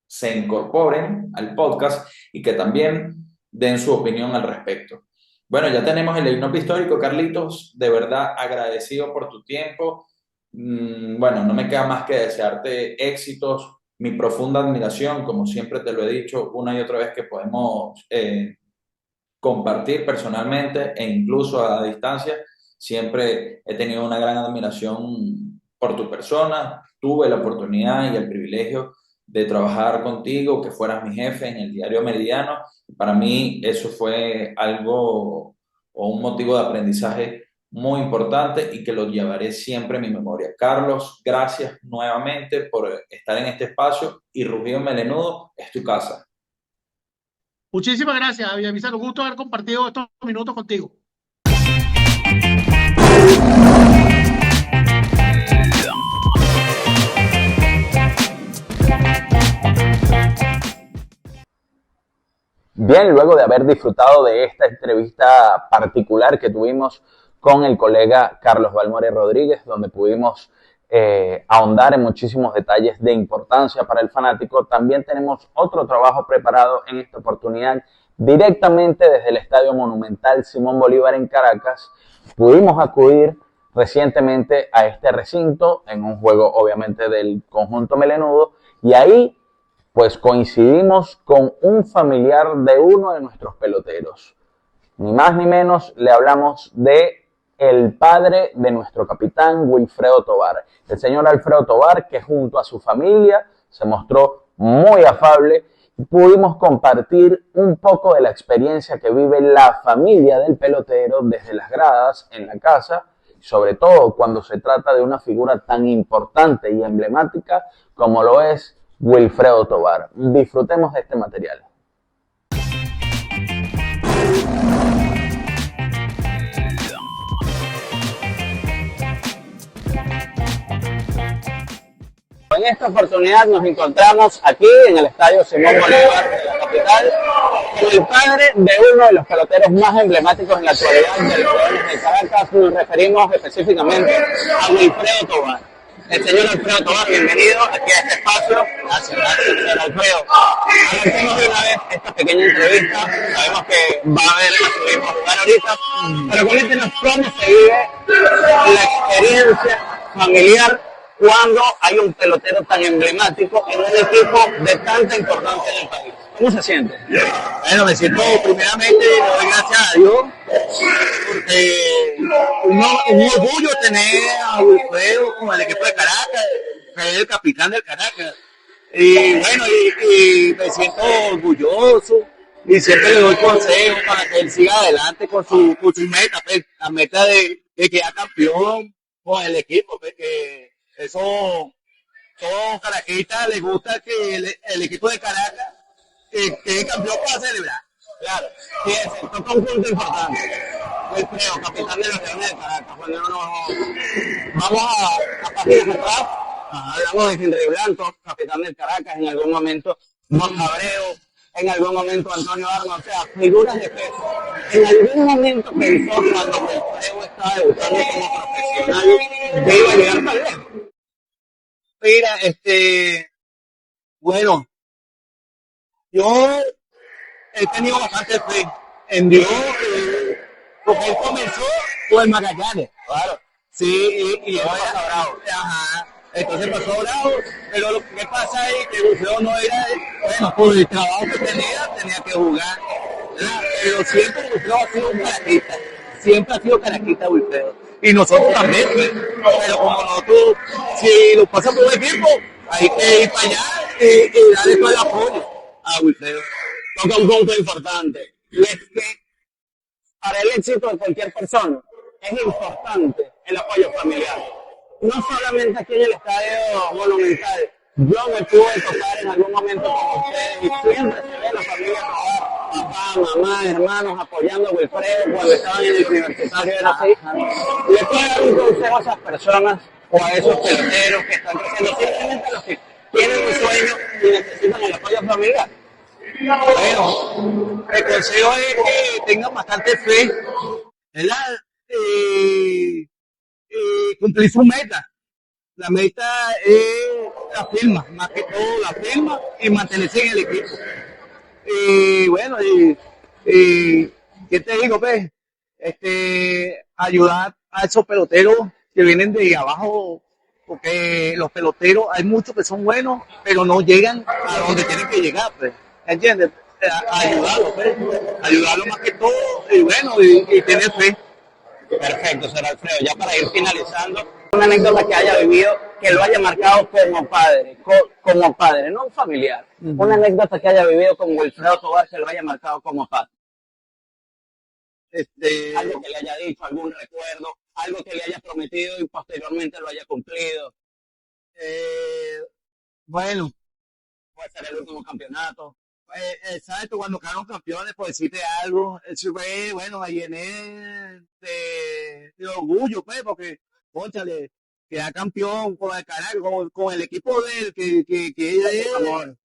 se incorporen al podcast y que también den su opinión al respecto. Bueno, ya tenemos el himno histórico, Carlitos, de verdad agradecido por tu tiempo. Bueno, no me queda más que desearte éxitos, mi profunda admiración, como siempre te lo he dicho una y otra vez que podemos compartir personalmente e incluso a distancia. Siempre he tenido una gran admiración por tu persona. Tuve la oportunidad y el privilegio de trabajar contigo, que fueras mi jefe en el diario Meridiano. Para mí eso fue algo o un motivo de aprendizaje muy importante y que lo llevaré siempre en mi memoria. Carlos, gracias nuevamente por estar en este espacio y Rugido Melenudo es tu casa. Muchísimas gracias, Villamizar. Un gusto haber compartido estos minutos contigo. Bien, luego de haber disfrutado de esta entrevista particular que tuvimos con el colega Carlos Balmore Rodríguez, donde pudimos ahondar en muchísimos detalles de importancia para el fanático, también tenemos otro trabajo preparado en esta oportunidad directamente desde el Estadio Monumental Simón Bolívar en Caracas. Pudimos acudir recientemente a este recinto en un juego obviamente del conjunto melenudo y ahí pues coincidimos con un familiar de uno de nuestros peloteros. Ni más ni menos le hablamos de el padre de nuestro capitán Wilfredo Tovar, el señor Alfredo Tovar, que junto a su familia se mostró muy afable y pudimos compartir un poco de la experiencia que vive la familia del pelotero desde las gradas en la casa, sobre todo cuando se trata de una figura tan importante y emblemática como lo es Wilfredo Tovar. Disfrutemos de este material. En esta oportunidad nos encontramos aquí en el Estadio Simón Bolívar de la capital con el padre de uno de los peloteros más emblemáticos en la actualidad de los Leones de Caracas. Nos referimos específicamente a Wilfredo Tovar. El señor Alfredo Tovar, bienvenido aquí a este espacio. Gracias, señor Alfredo. Arranquemos de una vez esta pequeña entrevista. Sabemos que va a haber a su hijo jugar ahorita, pero coméntenos cómo se vive la experiencia familiar cuando hay un pelotero tan emblemático en un equipo de tanta importancia en el país. ¿Cómo se siente? Bueno, me siento primeramente, le doy gracias a Dios, porque un orgullo tener a Wilfredo con el equipo de Caracas, que es el capitán del Caracas. Y bueno, y me siento orgulloso y siempre le doy consejos para que él siga adelante con su meta, pues, la meta de quedar campeón con el equipo, pues, que eso todos caraquistas les gusta que el equipo de Caracas quede campeón para celebrar. Claro, sí, ese toca un punto importante. Wilfredo, capitán de los Leones de Caracas. Cuando vamos a páginas atrás, hablamos de Henry Blanco, capitán del Caracas, en algún momento Juan Abreu, en algún momento Antonio Arma, o sea, figuras de peso. En algún momento pensó cuando Wilfredo estaba debutando como profesional que iba a llegar tan lejos. Mira, bueno, yo he tenido bastante fe en Dios, porque él comenzó con el Magallanes. Claro, Sí, y él pasó bravo. Ajá, entonces pasó bravo, pero lo que pasa es que Wilfredo no era, bueno, por el trabajo que tenía que jugar, ¿verdad? Pero siempre Wilfredo ha sido un caraquista, siempre ha sido caraquista Wilfredo, y nosotros también, pues. Pero como nosotros, si nos pasa por un equipo, hay que ir para allá y darle todo el apoyo a Wilfredo. Toca un punto importante, y es que para el éxito de cualquier persona es importante el apoyo familiar. No solamente aquí en el Estadio Monumental, yo me pude tocar en algún momento con ustedes y siempre se ve la familia toda, papá, mamá, hermanos apoyando a Wilfredo cuando estaban en el universitario, era así. ¿Le puedo dar un consejo a esas personas o a esos peloteros que están creciendo, simplemente a los que tienen un sueño y necesitan el apoyo familiar? Bueno, el consejo es que tengan bastante fe, ¿verdad? Cumplir su meta. La meta es la firma, más que todo la firma y mantenerse en el equipo. Y bueno, ¿qué te digo, pues? Ayudar a esos peloteros que vienen de abajo, porque los peloteros, hay muchos que son buenos, pero no llegan a donde tienen que llegar, pues. ¿Entiendes? Ayudarlos, pues. Ayudarlos más que todo, y bueno, y tener fe. Perfecto, señor Alfredo. Ya para ir finalizando, una anécdota que haya vivido, que lo haya marcado como padre, no un familiar. Una anécdota que haya vivido con Wilfredo Tovar que lo haya marcado como padre. Algo que le haya dicho, algún recuerdo, algo que le haya prometido y posteriormente lo haya cumplido. Bueno, Puede ser el último campeonato. ¿sabes? Cuando quedaron campeones, por decirte algo, eso fue, bueno, me llené de orgullo, pues, porque, cónchale, quedar campeón con el Caracas, con el equipo de él, que es,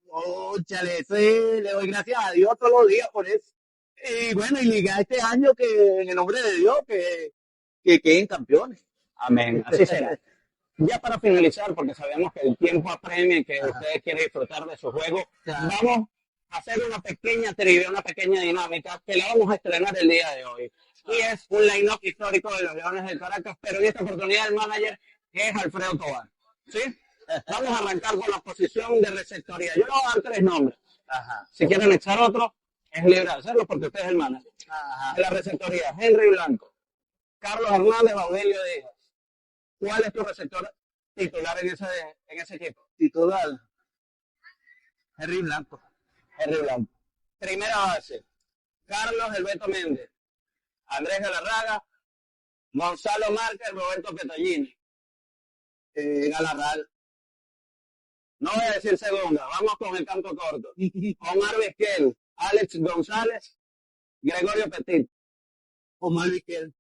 cónchale, le doy gracias a Dios todos los días por eso. Y bueno, y ligar este año que, en el nombre de Dios, que queden campeones. Amén. Así será. Ya para finalizar, porque sabemos que el tiempo apremia y que ustedes quieren disfrutar de su juego, vamos a hacer una pequeña trivia, una pequeña dinámica que la vamos a estrenar el día de hoy. Y es un line-up histórico de los Leones del Caracas, pero en esta oportunidad el manager es Alfredo Tovar. ¿Sí? Vamos a arrancar con la posición de receptoría. Yo le voy a dar 3 nombres. Si quieren echar otro, es libre de hacerlo porque usted es el manager. En la receptoría, Henry Blanco, Carlos Hernández, Baudelio Díaz. ¿Cuál es tu receptor titular en ese equipo? Titular, Henry Blanco. Henry Blanco. Primera base, Carlos El Beto Méndez, Andrés Galarraga, Gonzalo Márquez, Roberto Petallini. Galarraga. No voy a decir segunda, vamos con el campo corto. Omar Vizquel, Alex González, Gregorio Petit. Omar Vizquel.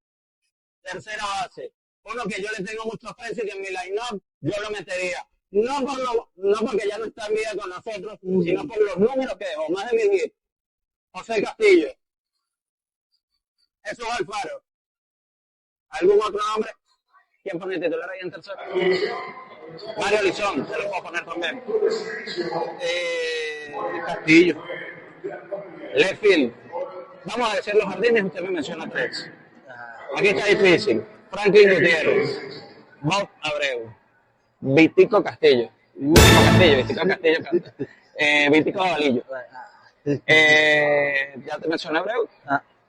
Tercera base, uno que yo le tengo mucho aprecio y que en mi line-up yo lo metería. No porque ya no está en vida con nosotros, sino por los números que dejó, más de 1000 hits. José Castillo. Jesús Alfaro. ¿Algún otro nombre? ¿Quién pone titular ahí en tercero? Mario Lizón, te lo puedo poner también. Castillo. Left field. Vamos a decir los jardines, usted me menciona 3. Aquí está difícil. Franklin Gutiérrez, Bob Abreu, Vitico Castillo. Vitico Gavalillo. Ya te mencioné Abreu.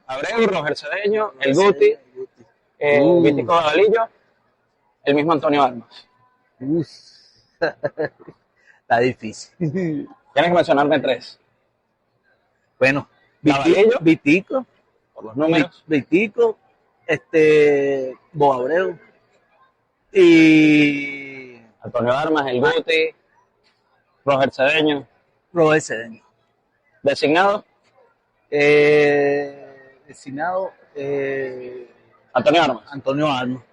Abreu, Roger Cedeño, el Guti, Vitico Gavalillo, el mismo Antonio Armas. Está difícil. Tienes que mencionarme 3. Bueno, Gavalillo, Vitico, por los números. Vitico, Boabreu y Antonio Armas, el Guti, Roger Cedeño. Robert Cedeño. Designado, Designado Antonio Armas. Antonio Armas.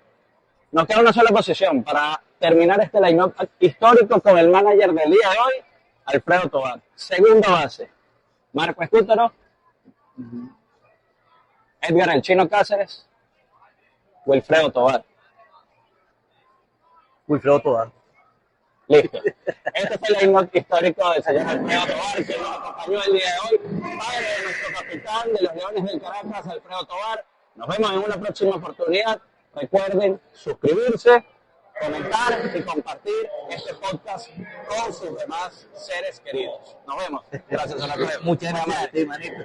Nos queda una sola posición para terminar este line-up histórico con el manager del día de hoy, Alfredo Tovar. Segunda base, Marco Escútaro, Edgar El Chino Cáceres, Wilfredo Tovar. Wilfredo Tovar. Listo. Este fue el line-up histórico del señor Alfredo Tovar, que nos acompañó el día de hoy. Padre de nuestro capitán de los Leones del Caracas, Alfredo Tovar. Nos vemos en una próxima oportunidad. Recuerden suscribirse, comentar y compartir este podcast con sus demás seres queridos. Nos vemos. Gracias a la Alfredo. Muchas gracias a ti, manito.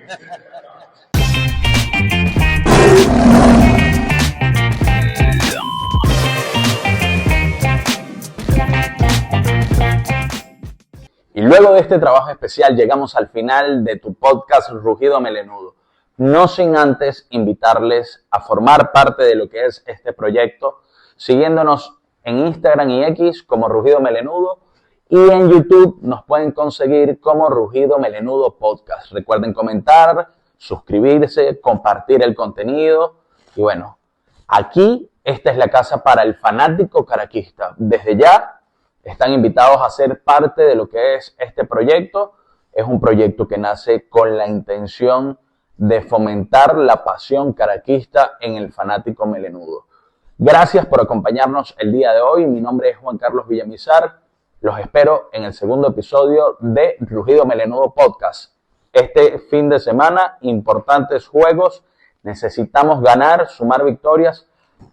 Y luego de este trabajo especial llegamos al final de tu podcast Rugido Melenudo. No sin antes invitarles a formar parte de lo que es este proyecto, siguiéndonos en Instagram y X como Rugido Melenudo y en YouTube nos pueden conseguir como Rugido Melenudo Podcast. Recuerden comentar, suscribirse, compartir el contenido y bueno, aquí esta es la casa para el fanático caraquista. Desde ya están invitados a ser parte de lo que es este proyecto. Es un proyecto que nace con la intención de fomentar la pasión caraquista en el fanático melenudo. Gracias por acompañarnos el día de hoy. Mi nombre es Juan Carlos Villamizar. Los espero en el segundo episodio de Rugido Melenudo Podcast. Este fin de semana, importantes juegos. Necesitamos ganar, sumar victorias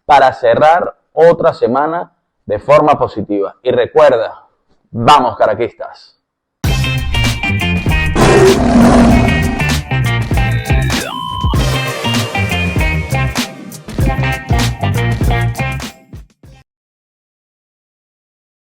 para cerrar otra semana de forma positiva. Y recuerda, vamos caraquistas.